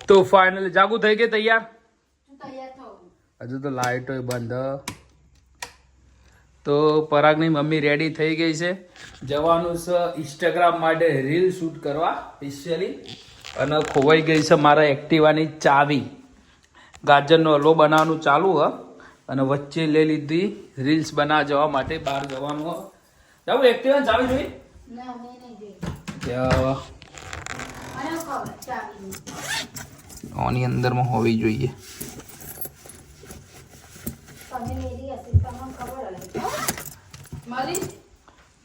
તો ફાઇનલી જાગુ થઈ ગઈ તૈયાર? હજુ તો લાઇટો બંધ. તો પરાગની મમ્મી રેડી થઈ ગઈ છે, જવાનું છે ઇન્સ્ટાગ્રામ માટે રીલ શૂટ કરવા સ્પેશિયલી. અને ખોવાઈ ગઈ છે મારા એક્ટિવાની ચાવી. ગાજરનો હલવો બનાવવાનું ચાલુ હ અને વચ્ચે લઈ લીધી રીલ્સ બનાવવા જવા માટે બહાર જવાનું. જાવ એક્ટિવાની ચાવી જોઈ? આની અંદરમાં હોવી જોઈએ.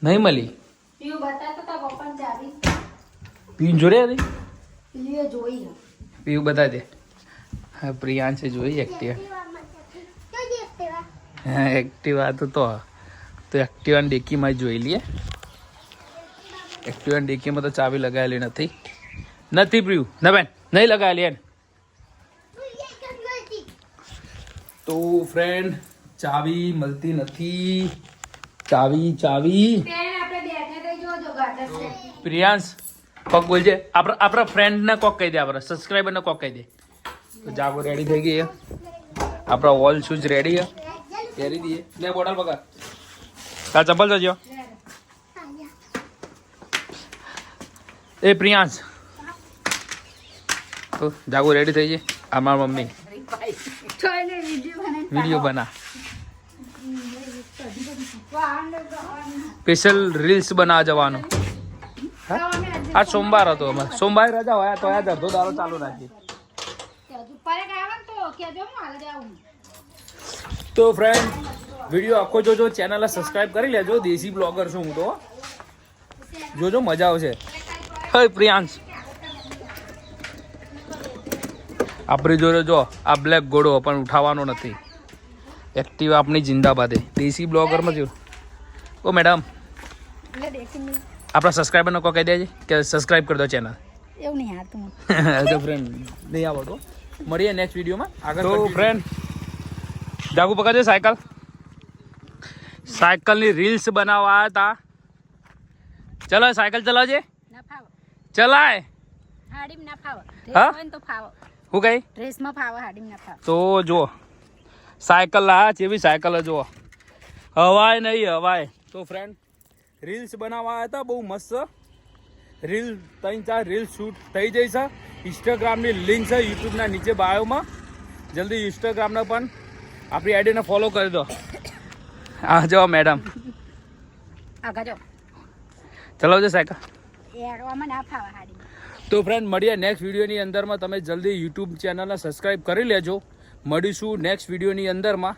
નહીં મળી. પીવું જોડે પીવું બતા દે. હા પ્રિયાંશે જોઈ એક્ટિવા. હા એક્ટિવા તો એક્ટિવાની ડેકીમાં જોઈ લઈએ. એક્ટિવાની ડેકીમાં તો ચાવી લગાવેલી નથી પ્રિયું ના બેન, નહીં લગાવેલી એને. તો ફ્રેન્ડ ચાવી મળતી નથી. ચાવી પ્રિયાંશ કોક બોલજે. આપણા ફ્રેન્ડને કોક કહી દે, આપણા સબસ્ક્રાઈબરને કોક કહી દે. તો જાગો રેડી થઈ ગઈ. આપણા ઓલ શૂઝ રેડી હે, પહેરી દઈએ. લે બોટલ પકડ. તાર ચપ્પલ જજો. એ પ્રિયાંશ તો જાગો રેડી થઈ જાય. અમારા મમ્મી વિડીયો બના, સ્પેશિયલ રીલ્સ બનાવવા જવાનું. આજ સોમવાર હતો, અમારે સોમવારે રજા હોય તો યાદ અડધો દારો ચાલુ રાખીએ. તો ફ્રેન્ડ વિડીયો આખો જોજો, ચેનલ સબસ્ક્રાઇબ કરી લેજો. દેશી બ્લોગર છું હું તો, જોજો મજા આવશે. હે પ્રિયાંશ આપણી જોડે જો આ બ્લેક ઘોડો પણ ઉઠાવવાનો નથી. એક્ટિવા આપણી જિંદાબાદ. દેશી બ્લોગરમાં જો. ઓ મેડમ આપણા સબસ્ક્રાઈબરને કોઈ કહી દેજે કે સબસ્ક્રાઈબ કરી દો ચેનલ. એવું નહીં આવતું તો ફ્રેન્ડ નહીં આવડતો. મળીએ નેક્સ્ટ વિડીયોમાં આગળ. તો ફ્રેન્ડ જાગુ પકડજે સાયકલની રીલ્સ બનાવવા આવ્યા હતા. ચલો સાયકલ ચલાવજે. ચલાય હા હું કઈ તો જો સાયકલ લાયા છે, એવી સાયકલ જો હવાય નહીં હવાય. તો ફ્રેન્ડ રીલ્સ બનાવવા આવ્યા હતા, બહુ મસ્ત રીલ 3-4 રીલ શૂટ થઈ જઈ છે. ઇન્સ્ટાગ્રામની લિંક છે યુટ્યુબના નીચે બાયોમાં. જલ્દી ઇન્સ્ટાગ્રામને પણ આપણી આઈડીને ફોલો કરી દો. આ જો મેડમ ચલાવજો સાયકલ. તો ફ્રેન્ડ મળીએ નેક્સ્ટ વિડીયોની અંદરમાં. તમે જલ્દી યુટ્યુબ ચેનલને સબસ્ક્રાઈબ કરી લેજો. મળીશું નેક્સ્ટ વિડીયોની અંદરમાં.